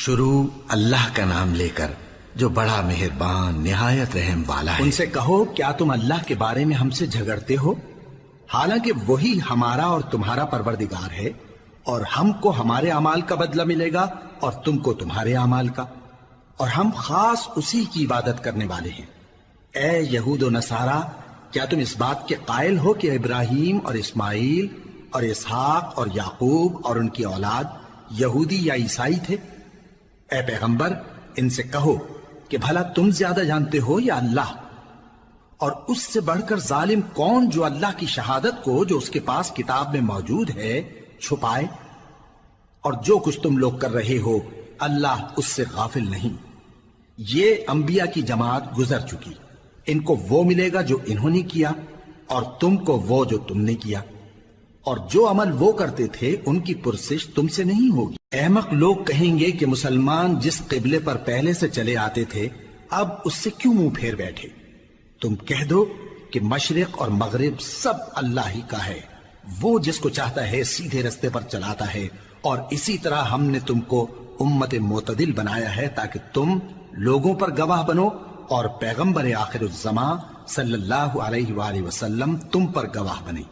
شروع اللہ کا نام لے کر جو بڑا مہربان نہایت رحم والا ہے۔ ان سے کہو کیا تم اللہ کے بارے میں ہم سے جھگڑتے ہو، حالانکہ وہی ہمارا اور تمہارا پروردگار ہے، اور ہم کو ہمارے اعمال کا بدلہ ملے گا اور تم کو تمہارے اعمال کا، اور ہم خاص اسی کی عبادت کرنے والے ہیں۔ اے یہود و نصارا، کیا تم اس بات کے قائل ہو کہ ابراہیم اور اسماعیل اور اسحاق اور یعقوب اور ان کی اولاد یہودی یا عیسائی تھے؟ اے پیغمبر ان سے کہو کہ بھلا تم زیادہ جانتے ہو یا اللہ؟ اور اس سے بڑھ کر ظالم کون جو اللہ کی شہادت کو جو اس کے پاس کتاب میں موجود ہے چھپائے؟ اور جو کچھ تم لوگ کر رہے ہو اللہ اس سے غافل نہیں۔ یہ انبیاء کی جماعت گزر چکی، ان کو وہ ملے گا جو انہوں نے کیا، اور تم کو وہ جو تم نے کیا، اور جو عمل وہ کرتے تھے ان کی پرسش تم سے نہیں ہوگی۔ احمق لوگ کہیں گے کہ مسلمان جس قبلے پر پہلے سے چلے آتے تھے اب اس سے کیوں منہ پھیر بیٹھے؟ تم کہہ دو کہ مشرق اور مغرب سب اللہ ہی کا ہے، وہ جس کو چاہتا ہے سیدھے رستے پر چلاتا ہے، اور اسی طرح ہم نے تم کو امت معتدل بنایا ہے تاکہ تم لوگوں پر گواہ بنو، اور پیغمبر آخر الزماں صلی اللہ علیہ وآلہ وسلم تم پر گواہ بنے۔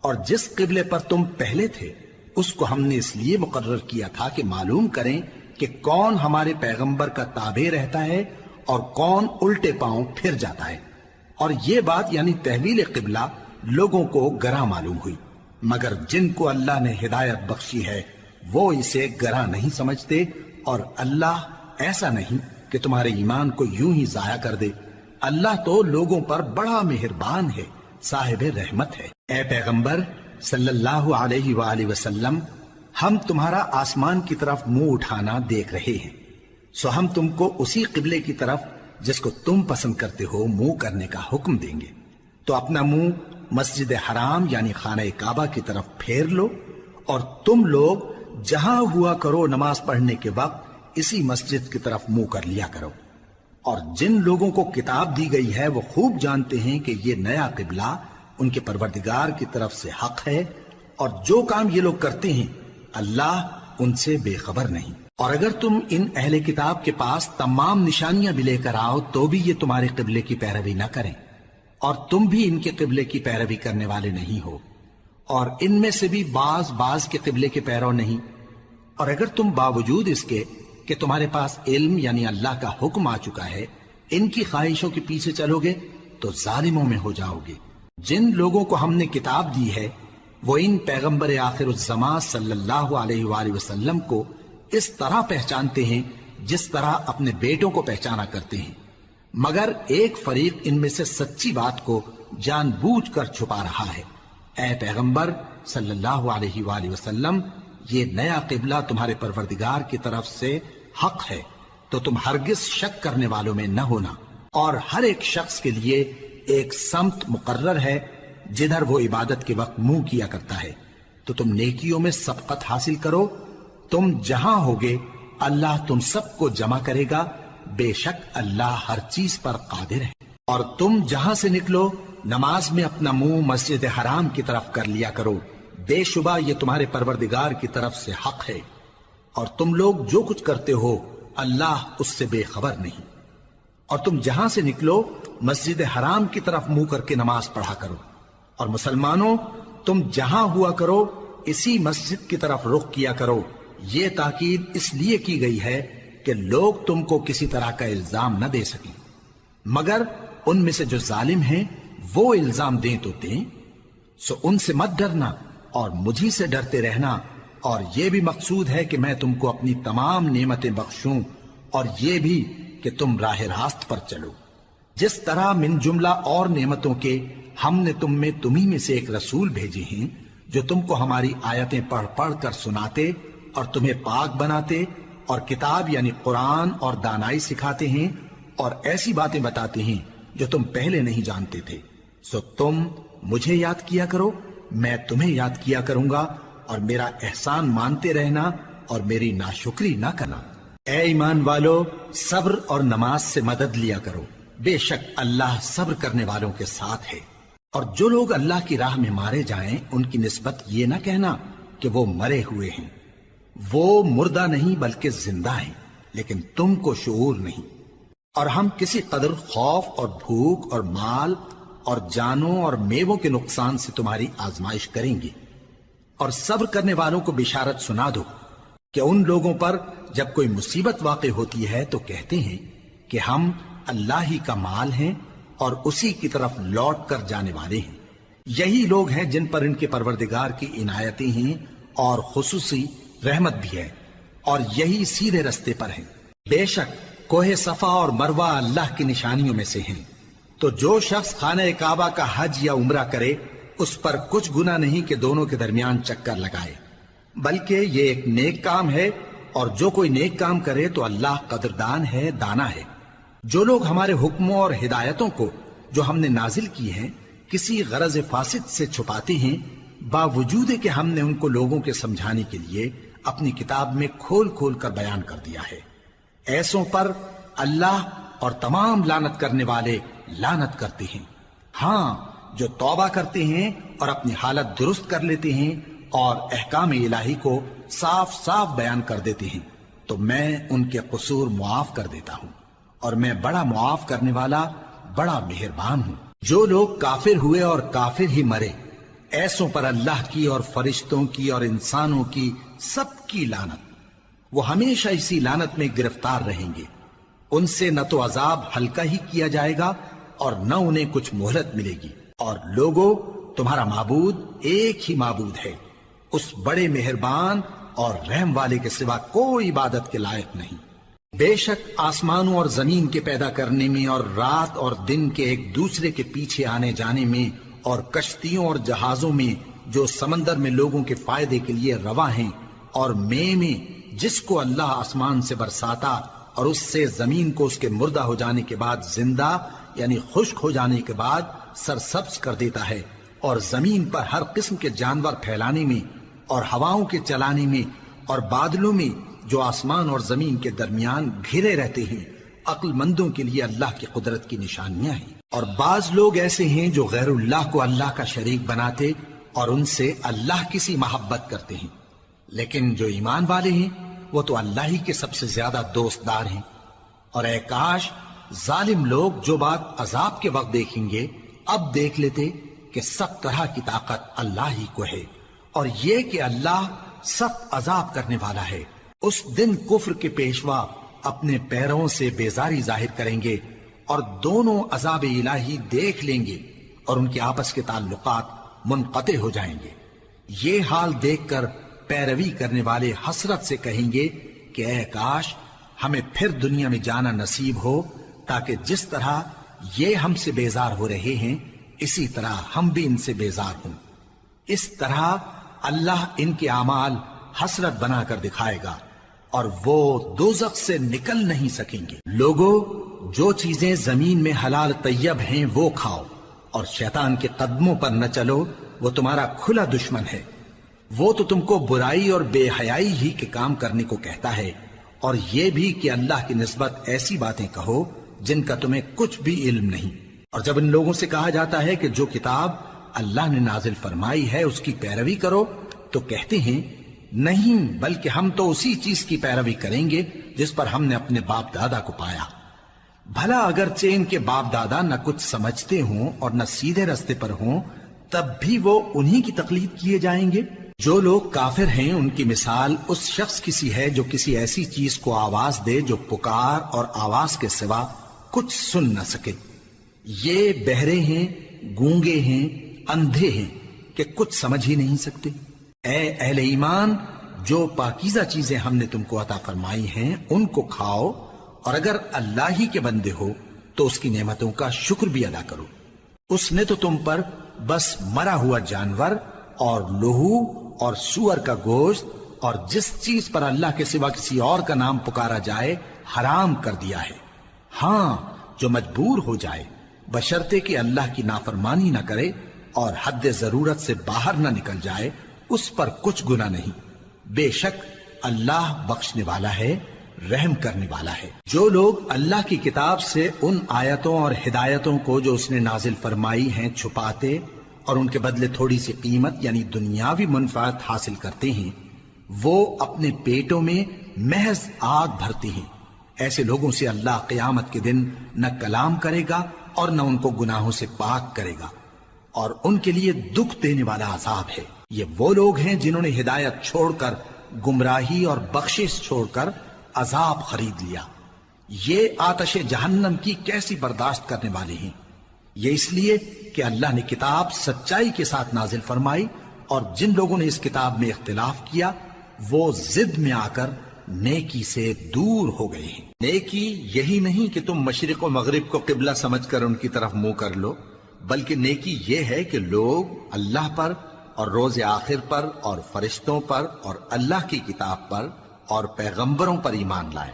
اور جس قبلے پر تم پہلے تھے اس کو ہم نے اس لیے مقرر کیا تھا کہ معلوم کریں کہ کون ہمارے پیغمبر کا تابع رہتا ہے اور کون الٹے پاؤں پھر جاتا ہے۔ اور یہ بات یعنی تحویل قبلہ لوگوں کو گراں معلوم ہوئی، مگر جن کو اللہ نے ہدایت بخشی ہے وہ اسے گراں نہیں سمجھتے، اور اللہ ایسا نہیں کہ تمہارے ایمان کو یوں ہی ضائع کر دے۔ اللہ تو لوگوں پر بڑا مہربان ہے، صاحب رحمت ہے۔ اے پیغمبر صلی اللہ علیہ وآلہ وسلم، ہم تمہارا آسمان کی طرف منہ اٹھانا دیکھ رہے ہیں، سو ہم تم کو اسی قبلے کی طرف جس کو تم پسند کرتے ہو منہ کرنے کا حکم دیں گے، تو اپنا منہ مسجد حرام یعنی خانہ کعبہ کی طرف پھیر لو، اور تم لوگ جہاں ہوا کرو نماز پڑھنے کے وقت اسی مسجد کی طرف منہ کر لیا کرو۔ اور جن لوگوں کو کتاب دی گئی ہے وہ خوب جانتے ہیں کہ یہ نیا قبلہ ان کے پروردگار کی طرف سے حق ہے، اور جو کام یہ لوگ کرتے ہیں اللہ ان سے بے خبر نہیں۔ اور اگر تم ان اہل کتاب کے پاس تمام نشانیاں بھی لے کر آؤ تو بھی یہ تمہارے قبلے کی پیروی نہ کریں، اور تم بھی ان کے قبلے کی پیروی کرنے والے نہیں ہو، اور ان میں سے بھی بعض کے قبلے کے پیرو نہیں۔ اور اگر تم باوجود اس کے کہ تمہارے پاس علم یعنی اللہ کا حکم آ چکا ہے ان کی خواہشوں کے پیچھے چلو گے تو ظالموں میں ہو جاؤ گے۔ جن لوگوں کو ہم نے کتاب دی ہے وہ ان پیغمبر آخر الزماں صلی اللہ علیہ وآلہ وسلم کو اس طرح پہچانتے ہیں جس طرح اپنے بیٹوں کو پہچانا کرتے ہیں، مگر ایک فریق ان میں سے سچی بات کو جان بوجھ کر چھپا رہا ہے۔ اے پیغمبر صلی اللہ علیہ وآلہ وسلم، یہ نیا قبلہ تمہارے پروردگار کی طرف سے حق ہے، تو تم ہرگز شک کرنے والوں میں نہ ہونا، اور ہر ایک شخص کے لیے ایک سمت مقرر ہے جدھر وہ عبادت کے وقت منہ کیا کرتا ہے، تو تم نیکیوں میں سبقت حاصل کرو۔ تم جہاں ہوگے اللہ تم سب کو جمع کرے گا، بے شک اللہ ہر چیز پر قادر ہے۔ اور تم جہاں سے نکلو نماز میں اپنا منہ مسجد حرام کی طرف کر لیا کرو، بے شبہ یہ تمہارے پروردگار کی طرف سے حق ہے، اور تم لوگ جو کچھ کرتے ہو اللہ اس سے بے خبر نہیں۔ اور تم جہاں سے نکلو مسجد حرام کی طرف منہ کر کے نماز پڑھا کرو، اور مسلمانوں تم جہاں ہوا کرو اسی مسجد کی طرف رخ کیا کرو۔ یہ تاکید اس لیے کی گئی ہے کہ لوگ تم کو کسی طرح کا الزام نہ دے سکیں، مگر ان میں سے جو ظالم ہیں وہ الزام دیں تو دیں، سو ان سے مت ڈرنا اور مجھی سے ڈرتے رہنا، اور یہ بھی مقصود ہے کہ میں تم کو اپنی تمام نعمتیں بخشوں، اور یہ بھی کہ تم راہ راست پر چلو۔ جس طرح من جملہ اور نعمتوں کے ہم نے تمہیں میں سے ایک رسول بھیجے ہیں جو تم کو ہماری آیتیں پڑھ پڑھ کر سناتے اور تمہیں پاک بناتے، اور کتاب یعنی قرآن اور دانائی سکھاتے ہیں، اور ایسی باتیں بتاتے ہیں جو تم پہلے نہیں جانتے تھے، سو تم مجھے یاد کیا کرو، میں تمہیں یاد کیا کروں گا، اور میرا احسان مانتے رہنا اور میری ناشکری نہ کرنا۔ اے ایمان والو، صبر اور نماز سے مدد لیا کرو، بے شک اللہ صبر کرنے والوں کے ساتھ ہے۔ اور جو لوگ اللہ کی راہ میں مارے جائیں ان کی نسبت یہ نہ کہنا کہ وہ مرے ہوئے ہیں، وہ مردہ نہیں بلکہ زندہ ہیں، لیکن تم کو شعور نہیں۔ اور ہم کسی قدر خوف اور بھوک اور مال اور جانوں اور میووں کے نقصان سے تمہاری آزمائش کریں گے، اور صبر کرنے والوں کو بشارت سنا دو کہ ان لوگوں پر جب کوئی مصیبت واقع ہوتی ہے تو کہتے ہیں کہ ہم اللہ ہی کا مال ہیں اور اسی کی طرف لوٹ کر جانے والے ہیں۔ یہی لوگ ہیں جن پر ان کے پروردگار کی عنایتیں ہیں اور خصوصی رحمت بھی ہے، اور یہی سیدھے رستے پر ہیں۔ بے شک کوہ صفا اور مروہ اللہ کی نشانیوں میں سے ہیں، تو جو شخص خانہ کعبہ کا حج یا عمرہ کرے اس پر کچھ گناہ نہیں کہ دونوں کے درمیان چکر لگائے، بلکہ یہ ایک نیک کام ہے، اور جو کوئی نیک کام کرے تو اللہ قدردان ہے، دانا ہے۔ جو لوگ ہمارے حکموں اور ہدایتوں کو جو ہم نے نازل کی ہیں کسی غرض فاسد سے چھپاتے ہیں، باوجود کہ ہم نے ان کو لوگوں کے سمجھانے کے لیے اپنی کتاب میں کھول کھول کر بیان کر دیا ہے، ایسوں پر اللہ اور تمام لعنت کرنے والے لعنت کرتے ہیں۔ ہاں، جو توبہ کرتے ہیں اور اپنی حالت درست کر لیتے ہیں اور احکام الہی کو صاف صاف بیان کر دیتے ہیں تو میں ان کے قصور معاف کر دیتا ہوں، اور میں بڑا معاف کرنے والا بڑا مہربان ہوں۔ جو لوگ کافر ہوئے اور کافر ہی مرے، ایسوں پر اللہ کی اور فرشتوں کی اور انسانوں کی سب کی لعنت، وہ ہمیشہ اسی لعنت میں گرفتار رہیں گے۔ ان سے نہ تو عذاب ہلکا ہی کیا جائے گا اور نہ انہیں کچھ مہلت ملے گی۔ اور لوگوں، تمہارا معبود ایک ہی معبود ہے، اس بڑے مہربان اور رحم والے کے سوا کوئی عبادت کے لائق نہیں۔ بے شک آسمانوں اور زمین کے پیدا کرنے میں اور رات اور دن کے ایک دوسرے کے پیچھے آنے جانے میں اور کشتیوں اور جہازوں میں جو سمندر میں لوگوں کے فائدے کے لیے رواں ہیں، اور میں جس کو اللہ آسمان سے برساتا اور اس سے زمین کو اس کے مردہ ہو جانے کے بعد زندہ یعنی خشک ہو جانے کے بعد سرسبز کر دیتا ہے، اور زمین پر ہر قسم کے جانور پھیلانے میں اور ہواؤں کے چلانے میں اور بادلوں میں جو آسمان اور زمین کے درمیان گھرے رہتے ہیں، عقل مندوں کے لیے اللہ کی قدرت کی نشانیاں ہیں۔ اور بعض لوگ ایسے ہیں جو غیر اللہ کو اللہ کا شریک بناتے اور ان سے اللہ کی سی محبت کرتے ہیں، لیکن جو ایمان والے ہیں وہ تو اللہ ہی کے سب سے زیادہ دوست دار ہیں۔ اور اے کاش ظالم لوگ جو بات عذاب کے وقت دیکھیں گے اب دیکھ لیتے کہ سب طرح کی طاقت اللہ ہی کو ہے، اور یہ کہ اللہ سخت عذاب کرنے والا ہے۔ اس دن کفر کے پیشوا اپنے پیروں سے بیزاری ظاہر کریں گے اور دونوں عذاب الہی دیکھ لیں گے اور ان کے آپس کے تعلقات منقطع ہو جائیں گے۔ یہ حال دیکھ کر پیروی کرنے والے حسرت سے کہیں گے کہ اے کاش ہمیں پھر دنیا میں جانا نصیب ہو، تاکہ جس طرح یہ ہم سے بیزار ہو رہے ہیں اسی طرح ہم بھی ان سے بیزار ہوں۔ اس طرح اللہ ان کے اعمال حسرت بنا کر دکھائے گا اور وہ دوزخ سے نکل نہیں سکیں گے۔ لوگوں، جو چیزیں زمین میں حلال طیب ہیں وہ کھاؤ، اور شیطان کے قدموں پر نہ چلو، وہ تمہارا کھلا دشمن ہے۔ وہ تو تم کو برائی اور بے حیائی ہی کے کام کرنے کو کہتا ہے، اور یہ بھی کہ اللہ کی نسبت ایسی باتیں کہو جن کا تمہیں کچھ بھی علم نہیں۔ اور جب ان لوگوں سے کہا جاتا ہے کہ جو کتاب اللہ نے نازل فرمائی ہے اس کی پیروی کرو، تو کہتے ہیں نہیں، بلکہ ہم تو اسی چیز کی پیروی کریں گے جس پر ہم نے اپنے باپ دادا کو پایا۔ بھلا اگرچہ ان کے باپ دادا نہ کچھ سمجھتے ہوں اور نہ سیدھے رستے پر ہوں، تب بھی وہ انہی کی تقلید کیے جائیں گے۔ جو لوگ کافر ہیں ان کی مثال اس شخص کی سی ہے جو کسی ایسی چیز کو آواز دے جو پکار اور آواز کے سوا کچھ سن نہ سکے۔ یہ بہرے ہیں، گونگے ہیں، اندھے ہیں کہ کچھ سمجھ ہی نہیں سکتے۔ اے اہل ایمان، جو پاکیزہ چیزیں ہم نے تم کو عطا فرمائی ہیں ان کو کھاؤ، اور اگر اللہ ہی کے بندے ہو تو اس کی نعمتوں کا شکر بھی ادا کرو۔ اس نے تو تم پر بس مرا ہوا جانور اور لہو اور سور کا گوشت اور جس چیز پر اللہ کے سوا کسی اور کا نام پکارا جائے حرام کر دیا ہے۔ ہاں، جو مجبور ہو جائے بشرطے کہ اللہ کی نافرمانی نہ کرے اور حد ضرورت سے باہر نہ نکل جائے، اس پر کچھ گناہ نہیں۔ بے شک اللہ بخشنے والا ہے، رحم کرنے والا ہے۔ جو لوگ اللہ کی کتاب سے ان آیتوں اور ہدایتوں کو جو اس نے نازل فرمائی ہیں چھپاتے اور ان کے بدلے تھوڑی سی قیمت یعنی دنیاوی منفعت حاصل کرتے ہیں، وہ اپنے پیٹوں میں محض آگ بھرتی ہیں. ایسے لوگوں سے اللہ قیامت کے دن نہ کلام کرے گا اور نہ ان کو گناہوں سے پاک کرے گا، اور ان کے لیے دکھ دینے والا عذاب ہے. یہ وہ لوگ ہیں جنہوں نے ہدایت چھوڑ کر گمراہی اور بخشش چھوڑ کر عذاب خرید لیا. یہ آتش جہنم کی کیسی برداشت کرنے والے ہیں. یہ اس لیے کہ اللہ نے کتاب سچائی کے ساتھ نازل فرمائی، اور جن لوگوں نے اس کتاب میں اختلاف کیا وہ ضد میں آ کر نیکی سے دور ہو گئے ہیں. نیکی یہی نہیں کہ تم مشرق و مغرب کو قبلہ سمجھ کر ان کی طرف منہ کر لو، بلکہ نیکی یہ ہے کہ لوگ اللہ پر اور روز آخر پر اور فرشتوں پر اور اللہ کی کتاب پر اور پیغمبروں پر ایمان لائیں،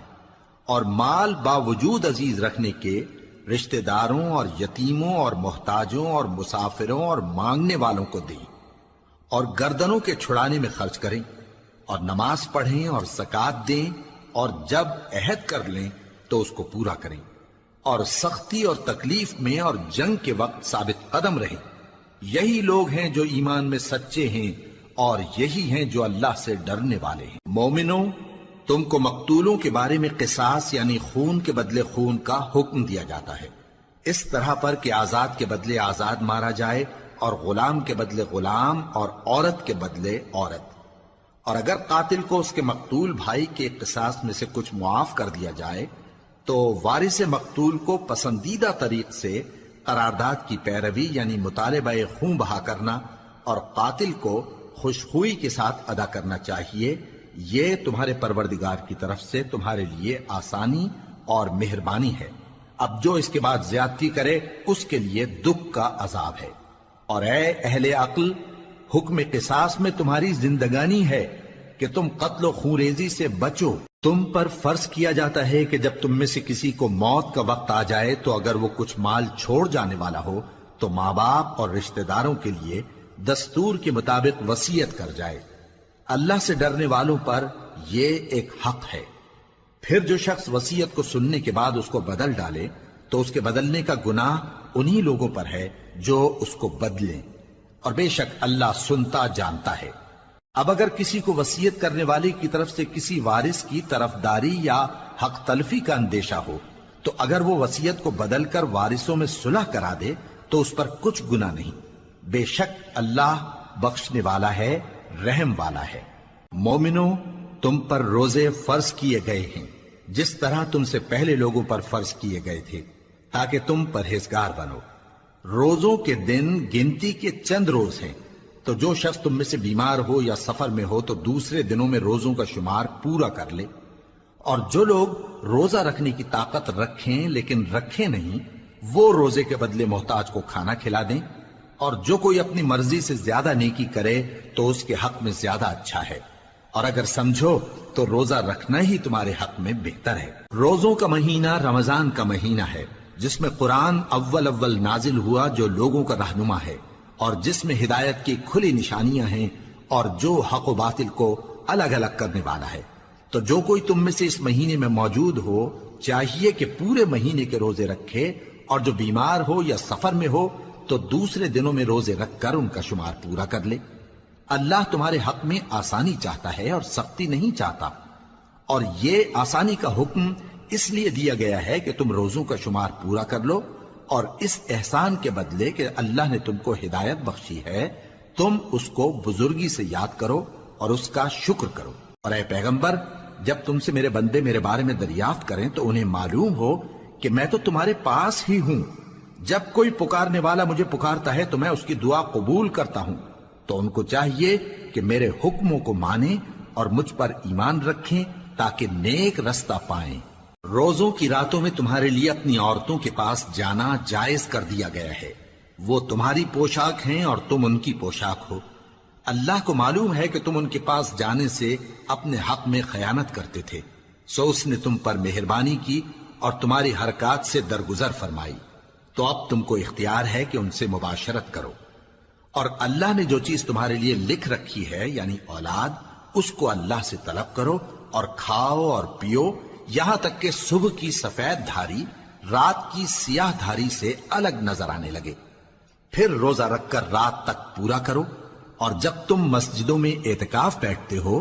اور مال باوجود عزیز رکھنے کے رشتہ داروں اور یتیموں اور محتاجوں اور مسافروں اور مانگنے والوں کو دیں، اور گردنوں کے چھڑانے میں خرچ کریں، اور نماز پڑھیں اور زکوٰۃ دیں، اور جب عہد کر لیں تو اس کو پورا کریں، اور سختی اور تکلیف میں اور جنگ کے وقت ثابت قدم رہیں. یہی لوگ ہیں جو ایمان میں سچے ہیں، اور یہی ہیں جو اللہ سے ڈرنے والے ہیں. مومنوں، تم کو مقتولوں کے بارے میں قصاص یعنی خون کے بدلے خون کا حکم دیا جاتا ہے، اس طرح پر کہ آزاد کے بدلے آزاد مارا جائے، اور غلام کے بدلے غلام، اور عورت کے بدلے عورت. اور اگر قاتل کو اس کے مقتول بھائی کے قصاص میں سے کچھ معاف کر دیا جائے تو وارث مقتول کو پسندیدہ طریق سے قرارداد کی پیروی یعنی مطالبہ خون بہا کرنا اور قاتل کو خوشخوئی کے ساتھ ادا کرنا چاہیے. یہ تمہارے پروردگار کی طرف سے تمہارے لیے آسانی اور مہربانی ہے. اب جو اس کے بعد زیادتی کرے اس کے لیے دکھ کا عذاب ہے. اور اے اہل عقل، حکم قصاص میں تمہاری زندگانی ہے کہ تم قتل و خونریزی سے بچو. تم پر فرض کیا جاتا ہے کہ جب تم میں سے کسی کو موت کا وقت آ جائے تو اگر وہ کچھ مال چھوڑ جانے والا ہو تو ماں باپ اور رشتہ داروں کے لیے دستور کے مطابق وصیت کر جائے. اللہ سے ڈرنے والوں پر یہ ایک حق ہے. پھر جو شخص وصیت کو سننے کے بعد اس کو بدل ڈالے تو اس کے بدلنے کا گناہ انہی لوگوں پر ہے جو اس کو بدلیں، اور بے شک اللہ سنتا جانتا ہے. اب اگر کسی کو وصیت کرنے والے کی طرف سے کسی وارث کی طرفداری یا حق تلفی کا اندیشہ ہو تو اگر وہ وصیت کو بدل کر وارثوں میں صلح کرا دے تو اس پر کچھ گناہ نہیں. بے شک اللہ بخشنے والا ہے، رحم والا ہے. مومنوں، تم پر روزے فرض کیے گئے ہیں جس طرح تم سے پہلے لوگوں پر فرض کیے گئے تھے تاکہ تم پرہیزگار بنو. روزوں کے دن گنتی کے چند روز ہیں، تو جو شخص تم میں سے بیمار ہو یا سفر میں ہو تو دوسرے دنوں میں روزوں کا شمار پورا کر لے. اور جو لوگ روزہ رکھنے کی طاقت رکھیں لیکن رکھیں نہیں، وہ روزے کے بدلے محتاج کو کھانا کھلا دیں. اور جو کوئی اپنی مرضی سے زیادہ نیکی کرے تو اس کے حق میں زیادہ اچھا ہے. اور اگر سمجھو تو روزہ رکھنا ہی تمہارے حق میں بہتر ہے. روزوں کا مہینہ رمضان کا مہینہ ہے جس میں قرآن اول نازل ہوا، جو لوگوں کا رہنما ہے اور جس میں ہدایت کی کھلی نشانیاں ہیں اور جو حق و باطل کو الگ الگ کرنے والا ہے. تو جو کوئی تم میں سے اس مہینے میں موجود ہو چاہیے کہ پورے مہینے کے روزے رکھے، اور جو بیمار ہو یا سفر میں ہو تو دوسرے دنوں میں روزے رکھ کر ان کا شمار پورا کر لے. اللہ تمہارے حق میں آسانی چاہتا ہے اور سختی نہیں چاہتا. اور یہ آسانی کا حکم اس لیے دیا گیا ہے کہ تم روزوں کا شمار پورا کر لو، اور اس احسان کے بدلے کہ اللہ نے تم کو ہدایت بخشی ہے تم اس کو بزرگی سے یاد کرو اور اس کا شکر کرو. اور اے پیغمبر، جب تم سے میرے بندے میرے بارے میں دریافت کریں تو انہیں معلوم ہو کہ میں تو تمہارے پاس ہی ہوں. جب کوئی پکارنے والا مجھے پکارتا ہے تو میں اس کی دعا قبول کرتا ہوں. تو ان کو چاہیے کہ میرے حکموں کو مانیں اور مجھ پر ایمان رکھیں تاکہ نیک رستہ پائیں. روزوں کی راتوں میں تمہارے لیے اپنی عورتوں کے پاس جانا جائز کر دیا گیا ہے. وہ تمہاری پوشاک ہیں اور تم ان کی پوشاک ہو. اللہ کو معلوم ہے کہ تم ان کے پاس جانے سے اپنے حق میں خیانت کرتے تھے، سو اس نے تم پر مہربانی کی اور تمہاری حرکات سے درگزر فرمائی. تو اب تم کو اختیار ہے کہ ان سے مباشرت کرو. اور اللہ نے جو چیز تمہارے لیے لکھ رکھی ہے یعنی اولاد، اس کو اللہ سے طلب کرو اور کھاؤ اور پیو یہاں تک کہ صبح کی سفید دھاری رات کی سیاہ دھاری سے الگ نظر آنے لگے. پھر روزہ رکھ کر رات تک پورا کرو. اور جب تم مسجدوں میں اعتکاف بیٹھتے ہو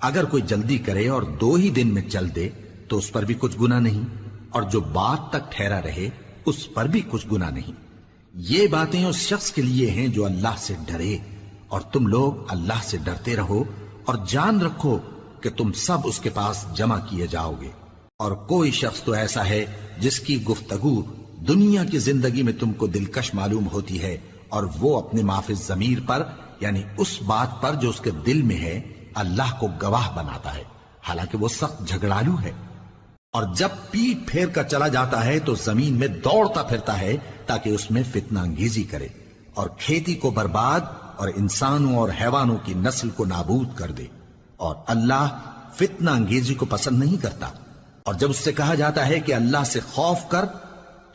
اگر کوئی جلدی کرے اور 2 ہی دن میں چل دے تو اس پر بھی کچھ گناہ نہیں، اور جو بات تک ٹھہرا رہے اس پر بھی کچھ گناہ نہیں۔ یہ باتیں اس شخص کے لیے ہیں جو اللہ سے ڈرے، اور تم لوگ اللہ سے ڈرتے رہو اور جان رکھو کہ تم سب اس کے پاس جمع کیے جاؤ گے۔ اور کوئی شخص تو ایسا ہے جس کی گفتگو دنیا کی زندگی میں تم کو دلکش معلوم ہوتی ہے، اور وہ اپنے معافی ضمیر پر، یعنی اس بات پر جو اس کے دل میں ہے، اللہ کو گواہ بناتا ہے، حالانکہ وہ سخت جھگڑالو ہے۔ اور جب پیٹ پھیر کر چلا جاتا ہے تو زمین میں دوڑتا پھرتا ہے تاکہ اس میں فتنہ انگیزی کرے اور کھیتی کو برباد اور انسانوں اور حیوانوں کی نسل کو نابود کر دے، اور اللہ فتنہ انگیزی کو پسند نہیں کرتا۔ اور جب اس سے کہا جاتا ہے کہ اللہ سے خوف کر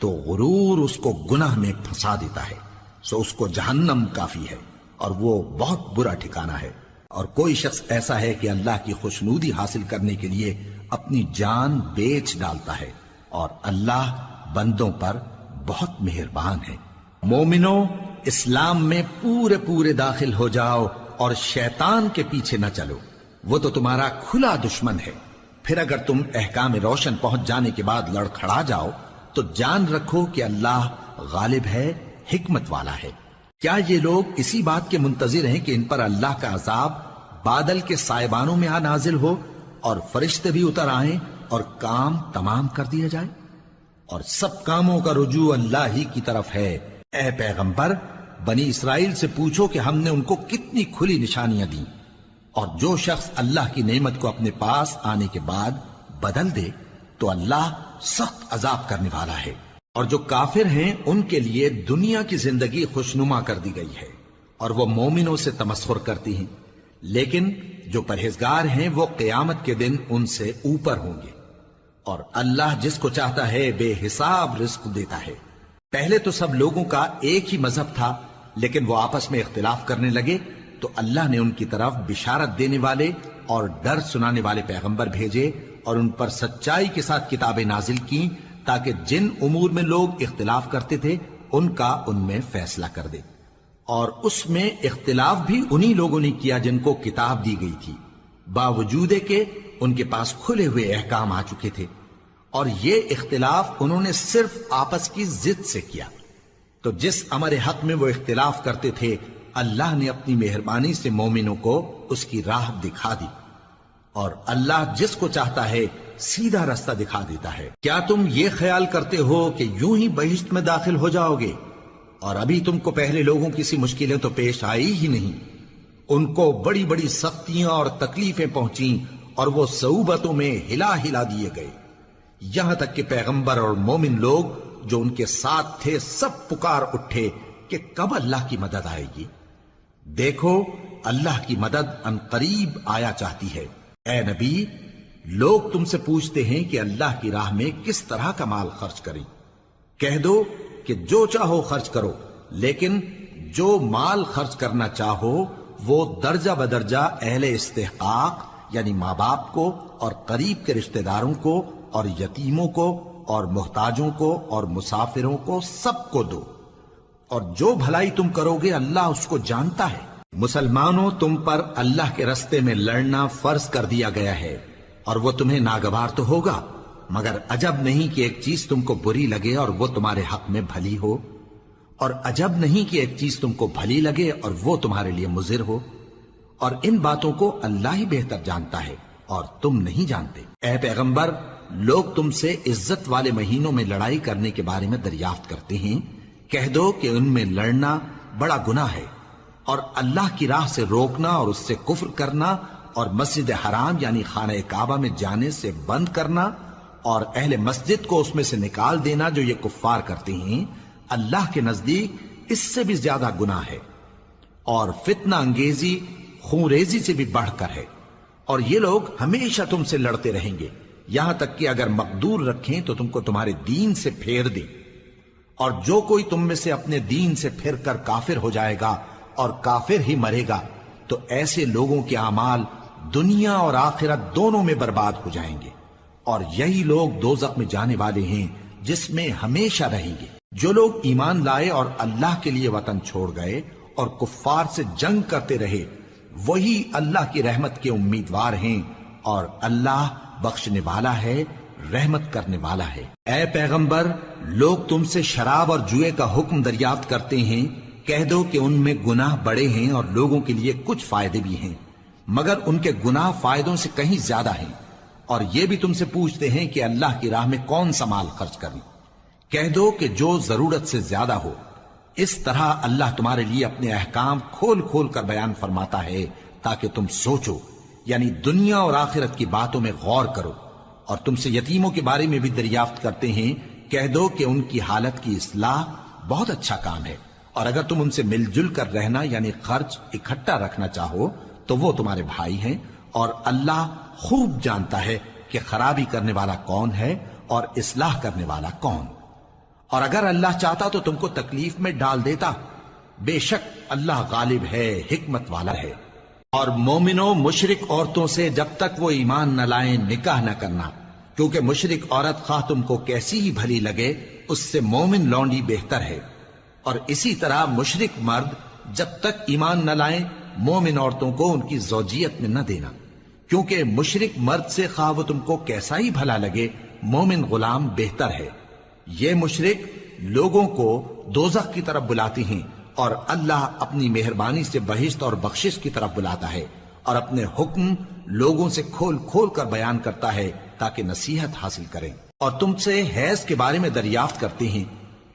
تو غرور اس کو گناہ میں پھنسا دیتا ہے، سو اس کو جہنم کافی ہے اور وہ بہت برا ٹھکانہ ہے۔ اور کوئی شخص ایسا ہے کہ اللہ کی خوشنودی حاصل کرنے کے لیے اپنی جان بیچ ڈالتا ہے، اور اللہ بندوں پر بہت مہربان ہے۔ مومنو، اسلام میں پورے داخل ہو جاؤ اور شیطان کے پیچھے نہ چلو، وہ تو تمہارا کھلا دشمن ہے۔ پھر اگر تم احکام روشن پہنچ جانے کے بعد لڑکھڑا جاؤ تو جان رکھو کہ اللہ غالب ہے، حکمت والا ہے۔ کیا یہ لوگ اسی بات کے منتظر ہیں کہ ان پر اللہ کا عذاب بادل کے سائبانوں میں نازل ہو اور فرشتے بھی اتر آئیں اور کام تمام کر دیا جائے؟ اور سب کاموں کا رجوع اللہ ہی کی طرف ہے۔ اے پیغمبر، بنی اسرائیل سے پوچھو کہ ہم نے ان کو کتنی کھلی نشانیاں دیں، اور جو شخص اللہ کی نعمت کو اپنے پاس آنے کے بعد بدل دے تو اللہ سخت عذاب کرنے والا ہے۔ اور جو کافر ہیں ان کے لیے دنیا کی زندگی خوشنما کر دی گئی ہے، اور وہ مومنوں سے تمسخر کرتی ہیں، لیکن جو پرہیزگار ہیں وہ قیامت کے دن ان سے اوپر ہوں گے۔ اور اللہ جس کو چاہتا ہے بے حساب رزق دیتا ہے۔ پہلے تو سب لوگوں کا ایک ہی مذہب تھا، لیکن وہ آپس میں اختلاف کرنے لگے تو اللہ نے ان کی طرف بشارت دینے والے اور ڈر سنانے والے پیغمبر بھیجے، اور ان پر سچائی کے ساتھ کتابیں نازل کی تاکہ جن امور میں لوگ اختلاف کرتے تھے ان کا ان میں فیصلہ کر دے۔ اور اس میں اختلاف بھی انہی لوگوں نے کیا جن کو کتاب دی گئی تھی، باوجود کہ ان کے پاس کھلے ہوئے احکام آ چکے تھے، اور یہ اختلاف انہوں نے صرف آپس کی ضد سے کیا۔ تو جس امر حق میں وہ اختلاف کرتے تھے اللہ نے اپنی مہربانی سے مومنوں کو اس کی راہ دکھا دی، اور اللہ جس کو چاہتا ہے سیدھا رستہ دکھا دیتا ہے۔ کیا تم یہ خیال کرتے ہو کہ یوں ہی بہشت میں داخل ہو جاؤ گے، اور ابھی تم کو پہلے لوگوں کی سی مشکلیں تو پیش آئی ہی نہیں؟ ان کو بڑی بڑی سختیاں اور تکلیفیں پہنچیں، اور وہ صعوبتوں میں ہلا دیے گئے، یہاں تک کہ پیغمبر اور مومن لوگ جو ان کے ساتھ تھے سب پکار اٹھے کہ کب اللہ کی مدد آئے گی۔ دیکھو اللہ کی مدد ان قریب آیا چاہتی ہے۔ اے نبی، لوگ تم سے پوچھتے ہیں کہ اللہ کی راہ میں کس طرح کا مال خرچ کریں۔ کہہ دو کہ جو چاہو خرچ کرو، لیکن جو مال خرچ کرنا چاہو وہ درجہ بدرجہ اہل استحقاق یعنی ماں باپ کو اور قریب کے رشتہ داروں کو اور یتیموں کو اور محتاجوں کو اور مسافروں کو سب کو دو، اور جو بھلائی تم کرو گے اللہ اس کو جانتا ہے۔ مسلمانوں، تم پر اللہ کے رستے میں لڑنا فرض کر دیا گیا ہے، اور وہ تمہیں ناگوار تو ہوگا، مگر عجب نہیں کہ ایک چیز تم کو بری لگے اور وہ تمہارے حق میں بھلی ہو، اور عجب نہیں کہ ایک چیز تم کو بھلی لگے اور وہ تمہارے لیے مضر ہو، اور ان باتوں کو اللہ ہی بہتر جانتا ہے اور تم نہیں جانتے۔ اے پیغمبر، لوگ تم سے عزت والے مہینوں میں لڑائی کرنے کے بارے میں دریافت کرتے ہیں، کہہ دو کہ ان میں لڑنا بڑا گناہ ہے، اور اللہ کی راہ سے روکنا اور اس سے کفر کرنا اور مسجد حرام یعنی خانہ کعبہ میں جانے سے بند کرنا اور اہل مسجد کو اس میں سے نکال دینا جو یہ کفار کرتے ہیں، اللہ کے نزدیک اس سے بھی زیادہ گناہ ہے، اور فتنہ انگیزی خونریزی سے بھی بڑھ کر ہے۔ اور یہ لوگ ہمیشہ تم سے لڑتے رہیں گے، یہاں تک کہ اگر مقدور رکھیں تو تم کو تمہارے دین سے پھیر دیں، اور جو کوئی تم میں سے اپنے دین سے پھر کر کافر ہو جائے گا اور کافر ہی مرے گا تو ایسے لوگوں کے اعمال دنیا اور آخرت دونوں میں برباد ہو جائیں گے، اور یہی لوگ دوزخ میں جانے والے ہیں جس میں ہمیشہ رہیں گے۔ جو لوگ ایمان لائے اور اللہ کے لیے وطن چھوڑ گئے اور کفار سے جنگ کرتے رہے وہی اللہ کی رحمت کے امیدوار ہیں، اور اللہ بخشنے والا ہے، رحمت کرنے والا ہے۔ اے پیغمبر، لوگ تم سے شراب اور جوئے کا حکم دریافت کرتے ہیں، کہہ دو کہ ان میں گناہ بڑے ہیں اور لوگوں کے لیے کچھ فائدے بھی ہیں، مگر ان کے گناہ فائدوں سے کہیں زیادہ ہیں۔ اور یہ بھی تم سے پوچھتے ہیں کہ اللہ کی راہ میں کون سا مال خرچ کریں، کہہ دو کہ جو ضرورت سے زیادہ ہو۔ اس طرح اللہ تمہارے لیے اپنے احکام کھول کھول کر بیان فرماتا ہے تاکہ تم سوچو، یعنی دنیا اور آخرت کی باتوں میں غور کرو۔ اور تم سے یتیموں کے بارے میں بھی دریافت کرتے ہیں، کہہ دو کہ ان کی حالت کی اصلاح بہت اچھا کام ہے، اور اگر تم ان سے مل جل کر رہنا یعنی خرچ اکٹھا رکھنا چاہو تو وہ تمہارے بھائی ہیں، اور اللہ خوب جانتا ہے کہ خرابی کرنے والا کون ہے اور اصلاح کرنے والا کون۔ اور اگر اللہ چاہتا تو تم کو تکلیف میں ڈال دیتا، بے شک اللہ غالب ہے، حکمت والا ہے۔ اور مومنوں، مشرک عورتوں سے جب تک وہ ایمان نہ لائیں نکاح نہ کرنا، کیونکہ مشرک عورت خواہ تم کو کیسی ہی بھلی لگے اس سے مومن لونڈی بہتر ہے۔ اور اسی طرح مشرک مرد جب تک ایمان نہ لائیں مومن عورتوں کو ان کی زوجیت میں نہ دینا، کیونکہ مشرک مرد سے خواہ وہ تم کو کیسا ہی بھلا لگے مومن غلام بہتر ہے۔ یہ مشرک لوگوں کو دوزخ کی طرف بلاتے ہیں، اور اللہ اپنی مہربانی سے بہشت اور بخشش کی طرف بلاتا ہے، اور اپنے حکم لوگوں سے کھول کھول کر بیان کرتا ہے تاکہ نصیحت حاصل کریں۔ اور تم سے حیض کے بارے میں دریافت کرتے ہیں،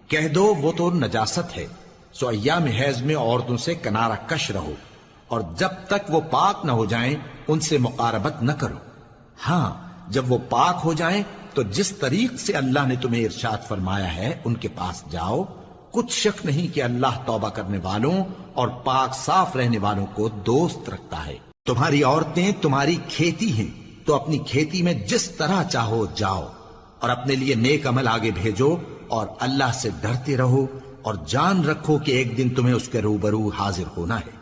کہہ دو وہ تو نجاست ہے، سو ایام حیض میں عورتوں سے کنارہ کش رہو، اور جب تک وہ پاک نہ ہو جائیں ان سے مقاربت نہ کرو۔ ہاں، جب وہ پاک ہو جائیں تو جس طریق سے اللہ نے تمہیں ارشاد فرمایا ہے ان کے پاس جاؤ، کچھ شک نہیں کہ اللہ توبہ کرنے والوں اور پاک صاف رہنے والوں کو دوست رکھتا ہے۔ تمہاری عورتیں تمہاری کھیتی ہیں، تو اپنی کھیتی میں جس طرح چاہو جاؤ، اور اپنے لیے نیک عمل آگے بھیجو، اور اللہ سے ڈرتے رہو، اور جان رکھو کہ ایک دن تمہیں اس کے روبرو حاضر ہونا ہے۔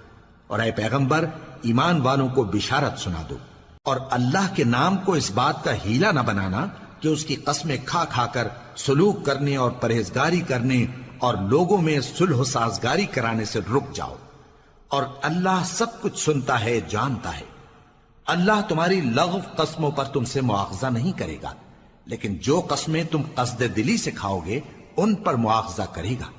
اور اے پیغمبر، ایمان والوں کو بشارت سنا دو، اور اللہ کے نام کو اس بات کا ہیلا نہ بنانا کہ اس کی قسمیں کھا کھا کر سلوک کرنے اور پرہیزگاری کرنے اور لوگوں میں صلح و سازگاری کرانے سے رک جاؤ، اور اللہ سب کچھ سنتا ہے، جانتا ہے۔ اللہ تمہاری لغو قسموں پر تم سے مواخذہ نہیں کرے گا، لیکن جو قسمیں تم قصد دلی سے کھاؤ گے ان پر مواخذہ کرے گا،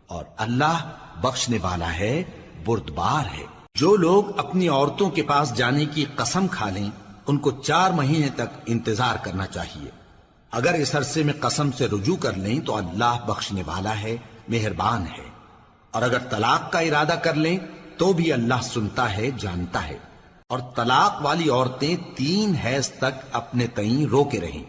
اور اللہ بخشنے والا ہے، بردبار ہے۔ جو لوگ اپنی عورتوں کے پاس جانے کی قسم کھا لیں ان کو 4 مہینے تک انتظار کرنا چاہیے۔ اگر اس عرصے میں قسم سے رجوع کر لیں تو اللہ بخشنے والا ہے، مہربان ہے۔ اور اگر طلاق کا ارادہ کر لیں تو بھی اللہ سنتا ہے، جانتا ہے۔ اور طلاق والی عورتیں 3 حیض تک اپنے تئیں روکے رہیں،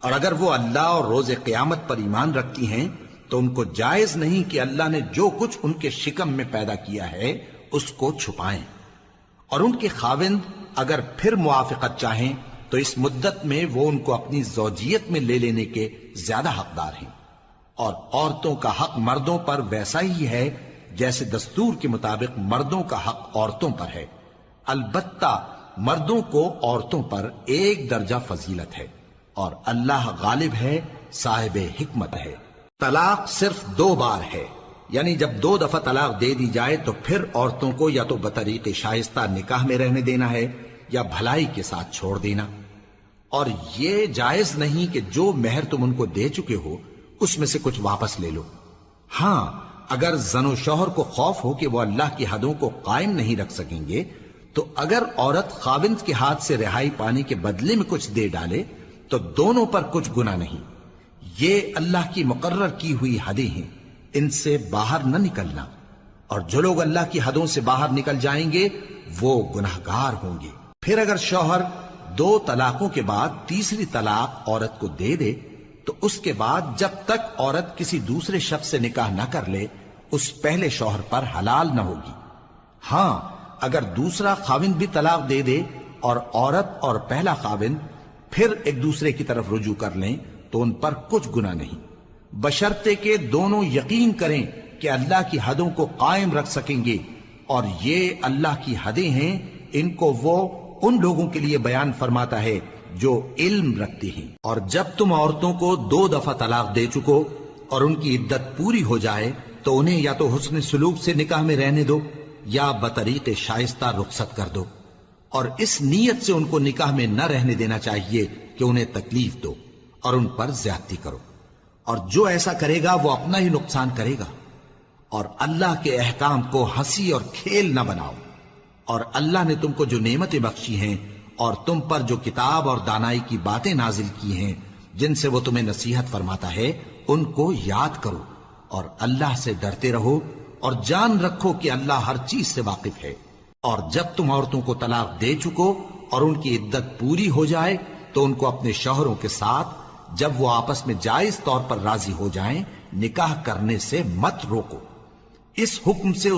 اور اگر وہ اللہ اور روز قیامت پر ایمان رکھتی ہیں تو ان کو جائز نہیں کہ اللہ نے جو کچھ ان کے شکم میں پیدا کیا ہے اس کو چھپائیں۔ اور ان کے خاوند اگر پھر موافقت چاہیں تو اس مدت میں وہ ان کو اپنی زوجیت میں لے لینے کے زیادہ حقدار ہیں۔ اور عورتوں کا حق مردوں پر ویسا ہی ہے جیسے دستور کے مطابق مردوں کا حق عورتوں پر ہے، البتہ مردوں کو عورتوں پر 1 درجہ فضیلت ہے، اور اللہ غالب ہے، صاحب حکمت ہے۔ طلاق صرف 2 بار ہے، یعنی جب 2 دفعہ طلاق دے دی جائے تو پھر عورتوں کو یا تو بطریق شائستہ نکاح میں رہنے دینا ہے یا بھلائی کے ساتھ چھوڑ دینا۔ اور یہ جائز نہیں کہ جو مہر تم ان کو دے چکے ہو اس میں سے کچھ واپس لے لو۔ ہاں، اگر زن و شوہر کو خوف ہو کہ وہ اللہ کی حدوں کو قائم نہیں رکھ سکیں گے تو اگر عورت خاوند کے ہاتھ سے رہائی پانے کے بدلے میں کچھ دے ڈالے تو دونوں پر کچھ گناہ نہیں۔ یہ اللہ کی مقرر کی ہوئی حدیں ہیں، ان سے باہر نہ نکلنا، اور جو لوگ اللہ کی حدوں سے باہر نکل جائیں گے وہ گناہگار ہوں گے۔ پھر اگر شوہر 2 طلاقوں کے بعد تیسری طلاق عورت کو دے دے تو اس کے بعد جب تک عورت کسی دوسرے شخص سے نکاح نہ کر لے اس پہلے شوہر پر حلال نہ ہوگی۔ ہاں، اگر دوسرا خاوند بھی طلاق دے دے اور عورت اور پہلا خاوند پھر ایک دوسرے کی طرف رجوع کر لیں تو ان پر کچھ گناہ نہیں، بشرطے کہ دونوں یقین کریں کہ اللہ کی حدوں کو قائم رکھ سکیں گے، اور یہ اللہ کی حدیں ہیں، ان کو وہ ان لوگوں کے لیے بیان فرماتا ہے جو علم رکھتے ہیں۔ اور جب تم عورتوں کو 2 دفعہ طلاق دے چکو اور ان کی عدت پوری ہو جائے تو انہیں یا تو حسن سلوک سے نکاح میں رہنے دو یا بطریق شائستہ رخصت کر دو، اور اس نیت سے ان کو نکاح میں نہ رہنے دینا چاہیے کہ انہیں تکلیف دو اور ان پر زیادتی کرو، اور جو ایسا کرے گا وہ اپنا ہی نقصان کرے گا۔ اور اللہ کے احکام کو ہنسی اور کھیل نہ بناؤ، اور اللہ نے تم کو جو نعمتیں بخشی ہیں اور تم پر جو کتاب اور دانائی کی باتیں نازل کی ہیں جن سے وہ تمہیں نصیحت فرماتا ہے، ان کو یاد کرو، اور اللہ سے ڈرتے رہو، اور جان رکھو کہ اللہ ہر چیز سے واقف ہے۔ اور جب تم عورتوں کو طلاق دے چکو اور ان کی عدت پوری ہو جائے تو ان کو اپنے شوہروں کے ساتھ جب وہ آپس میں جائز طور پر راضی ہو جائیں نکاح کرنے سے مت روکو۔ اس حکم سے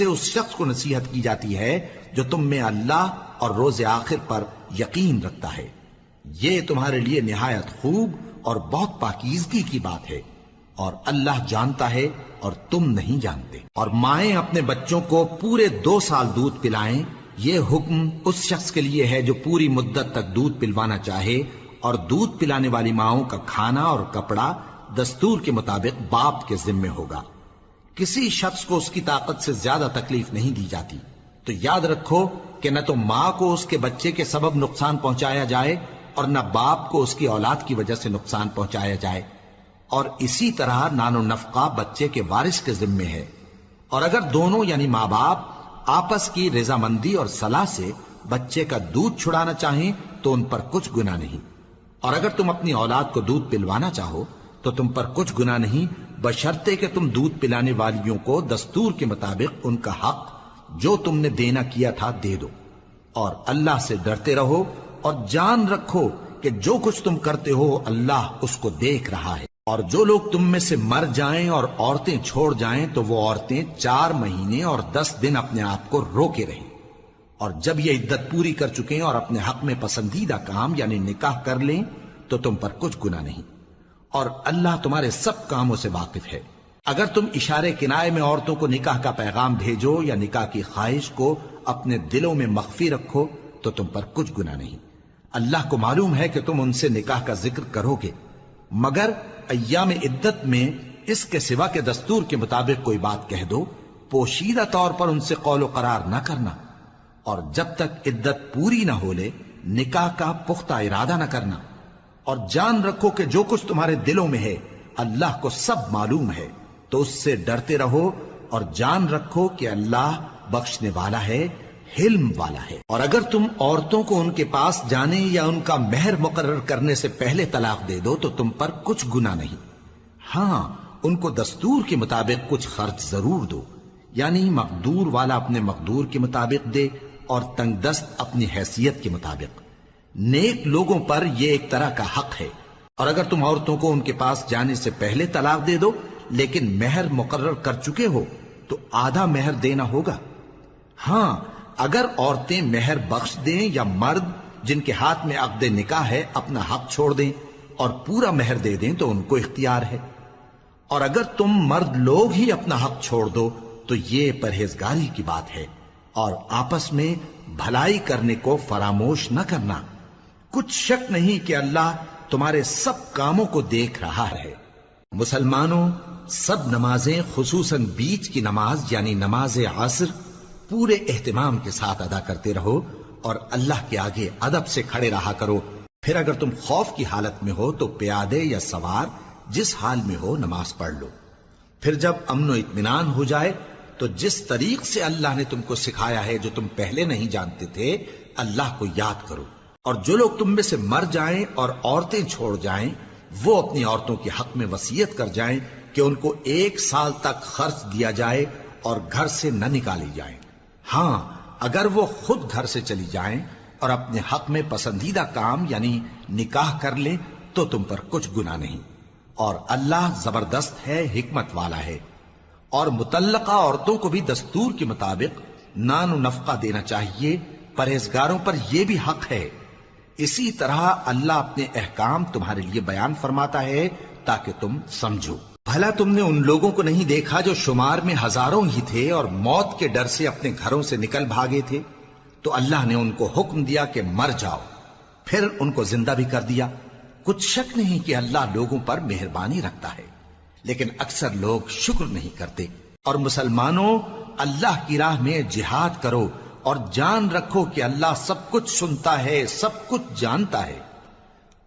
اس شخص کو نصیحت کی جاتی ہے جو تم میں اللہ اور روز آخر پر یقین رکھتا ہے، یہ تمہارے لیے نہایت خوب اور بہت پاکیزگی کی بات ہے، اور اللہ جانتا ہے اور تم نہیں جانتے۔ اور مائیں اپنے بچوں کو پورے 2 سال دودھ پلائیں، یہ حکم اس شخص کے لیے ہے جو پوری مدت تک دودھ پلوانا چاہے، اور دودھ پلانے والی ماؤں کا کھانا اور کپڑا دستور کے مطابق باپ کے ذمے ہوگا۔ کسی شخص کو اس کی طاقت سے زیادہ تکلیف نہیں دی جاتی، تو یاد رکھو کہ نہ تو ماں کو اس کے بچے کے سبب نقصان پہنچایا جائے اور نہ باپ کو اس کی اولاد کی وجہ سے نقصان پہنچایا جائے، اور اسی طرح نان و نفقہ بچے کے وارث کے ذمے ہے۔ اور اگر دونوں یعنی ماں باپ آپس کی رضامندی اور صلاح سے بچے کا دودھ چھڑانا چاہیں تو ان پر کچھ گناہ نہیں، اور اگر تم اپنی اولاد کو دودھ پلوانا چاہو تو تم پر کچھ گناہ نہیں، بشرطے کہ تم دودھ پلانے والیوں کو دستور کے مطابق ان کا حق جو تم نے دینا کیا تھا دے دو، اور اللہ سے ڈرتے رہو، اور جان رکھو کہ جو کچھ تم کرتے ہو اللہ اس کو دیکھ رہا ہے۔ اور جو لوگ تم میں سے مر جائیں اور عورتیں چھوڑ جائیں تو وہ عورتیں 4 مہینے اور 10 دن اپنے آپ کو روکے رہیں، اور جب یہ عدت پوری کر چکیں اور اپنے حق میں پسندیدہ کام یعنی نکاح کر لیں تو تم پر کچھ گناہ نہیں، اور اللہ تمہارے سب کاموں سے واقف ہے۔ اگر تم اشارے کنائے میں عورتوں کو نکاح کا پیغام بھیجو یا نکاح کی خواہش کو اپنے دلوں میں مخفی رکھو تو تم پر کچھ گناہ نہیں۔ اللہ کو معلوم ہے کہ تم ان سے نکاح کا ذکر کرو گے، مگر ایام عدت میں اس کے سوا کے دستور کے مطابق کوئی بات کہہ دو، پوشیدہ طور پر ان سے قول و قرار نہ کرنا، اور جب تک عدت پوری نہ ہو لے نکاح کا پختہ ارادہ نہ کرنا، اور جان رکھو کہ جو کچھ تمہارے دلوں میں ہے اللہ کو سب معلوم ہے، تو اس سے ڈرتے رہو، اور جان رکھو کہ اللہ بخشنے والا ہے، حلم والا ہے۔ اور اگر تم عورتوں کو ان کے پاس جانے یا ان کا مہر مقرر کرنے سے پہلے طلاق دے دو تو تم پر کچھ گناہ نہیں، ہاں ان کو دستور کے مطابق کچھ خرچ ضرور دو، یعنی مقدور والا اپنے مقدور کے مطابق دے اور تنگ دست اپنی حیثیت کے مطابق۔ نیک لوگوں پر یہ ایک طرح کا حق ہے۔ اور اگر تم عورتوں کو ان کے پاس جانے سے پہلے طلاق دے دو لیکن مہر مقرر کر چکے ہو تو آدھا مہر دینا ہوگا۔ ہاں اگر عورتیں مہر بخش دیں یا مرد جن کے ہاتھ میں عقد نکاح ہے اپنا حق چھوڑ دیں اور پورا مہر دے دیں تو ان کو اختیار ہے، اور اگر تم مرد لوگ ہی اپنا حق چھوڑ دو تو یہ پرہیزگاری کی بات ہے، اور آپس میں بھلائی کرنے کو فراموش نہ کرنا۔ کچھ شک نہیں کہ اللہ تمہارے سب کاموں کو دیکھ رہا ہے۔ مسلمانوں، سب نمازیں خصوصاً بیچ کی نماز یعنی نماز عصر پورے اہتمام کے ساتھ ادا کرتے رہو، اور اللہ کے آگے ادب سے کھڑے رہا کرو۔ پھر اگر تم خوف کی حالت میں ہو تو پیادے یا سوار جس حال میں ہو نماز پڑھ لو۔ پھر جب امن و اطمینان ہو جائے تو جس طریق سے اللہ نے تم کو سکھایا ہے جو تم پہلے نہیں جانتے تھے اللہ کو یاد کرو۔ اور جو لوگ تم میں سے مر جائیں اور عورتیں چھوڑ جائیں وہ اپنی عورتوں کے حق میں وصیت کر جائیں کہ ان کو 1 سال تک خرچ دیا جائے اور گھر سے نہ نکالی جائیں۔ ہاں اگر وہ خود گھر سے چلی جائیں اور اپنے حق میں پسندیدہ کام یعنی نکاح کر لیں تو تم پر کچھ گناہ نہیں، اور اللہ زبردست ہے، حکمت والا ہے۔ اور مطلقہ عورتوں کو بھی دستور کے مطابق نان و نفقہ دینا چاہیے، پرہیزگاروں پر یہ بھی حق ہے۔ اسی طرح اللہ اپنے احکام تمہارے لیے بیان فرماتا ہے تاکہ تم سمجھو۔ بھلا تم نے ان لوگوں کو نہیں دیکھا جو شمار میں ہزاروں ہی تھے اور موت کے ڈر سے اپنے گھروں سے نکل بھاگے تھے؟ تو اللہ نے ان کو حکم دیا کہ مر جاؤ، پھر ان کو زندہ بھی کر دیا۔ کچھ شک نہیں کہ اللہ لوگوں پر مہربانی رکھتا ہے، لیکن اکثر لوگ شکر نہیں کرتے۔ اور مسلمانوں اللہ کی راہ میں جہاد کرو اور جان رکھو کہ اللہ سب کچھ سنتا ہے، سب کچھ جانتا ہے۔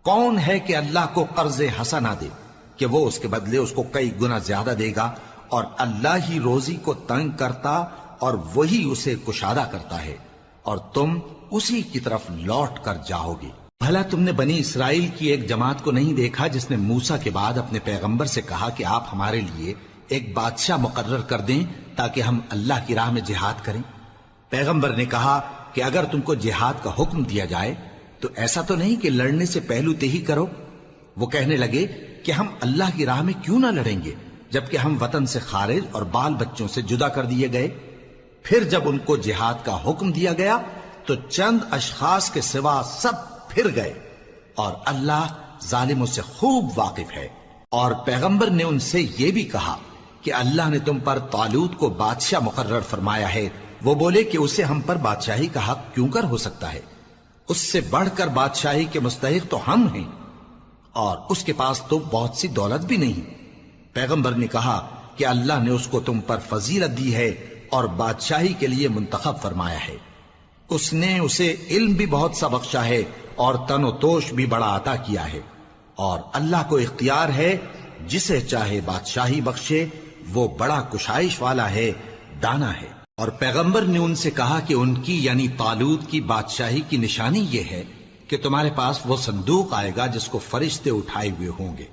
کون ہے کہ اللہ کو قرض حسنہ دے کہ وہ اس کے بدلے اس کو کئی گنا زیادہ دے گا، اور اللہ ہی روزی کو تنگ کرتا اور وہی اسے کشادہ کرتا ہے، اور تم اسی کی طرف لوٹ کر جاؤ گے۔ بھلا تم نے بنی اسرائیل کی ایک جماعت کو نہیں دیکھا جس نے موسیٰ کے بعد اپنے پیغمبر سے کہا کہ آپ ہمارے لیے ایک بادشاہ مقرر کر دیں تاکہ ہم اللہ کی راہ میں جہاد کریں؟ پیغمبر نے کہا کہ اگر تم کو جہاد کا حکم دیا جائے تو ایسا تو نہیں کہ لڑنے سے پہلو تہی کرو۔ وہ کہنے لگے کہ ہم اللہ کی راہ میں کیوں نہ لڑیں گے جبکہ ہم وطن سے خارج اور بال بچوں سے جدا کر دیے گئے۔ پھر جب ان کو جہاد کا حکم دیا گیا تو چند اشخاص کے سوا سب پھر گئے، اور اللہ ظالموں سے خوب واقف ہے۔ اور پیغمبر نے ان سے یہ بھی کہا کہ اللہ نے تم پر طالوت کو بادشاہ مقرر فرمایا ہے۔ وہ بولے کہ اسے ہم پر بادشاہی کا حق کیوں کر ہو سکتا ہے؟ اس سے بڑھ کر بادشاہی کے مستحق تو ہم ہیں، اور اس کے پاس تو بہت سی دولت بھی نہیں۔ پیغمبر نے کہا کہ اللہ نے اس کو تم پر فضیلت دی ہے اور بادشاہی کے لیے منتخب فرمایا ہے۔ اس نے اسے علم بھی بہت سا بخشا ہے اور تن و توش بھی بڑا عطا کیا ہے، اور اللہ کو اختیار ہے جسے چاہے بادشاہی بخشے، وہ بڑا کشائش والا ہے، دانا ہے۔ اور پیغمبر نے ان سے کہا کہ ان کی یعنی طالوت کی بادشاہی کی نشانی یہ ہے کہ تمہارے پاس وہ صندوق آئے گا جس کو فرشتے اٹھائے ہوئے ہوں گے،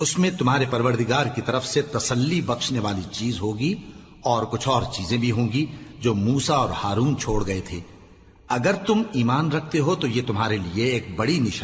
اس میں تمہارے پروردگار کی طرف سے تسلی بخشنے والی چیز ہوگی، اور کچھ اور چیزیں بھی ہوں گی جو موسیٰ اور ہارون چھوڑ گئے تھے۔ اگر تم ایمان رکھتے ہو تو یہ تمہارے لیے ایک بڑی نشانی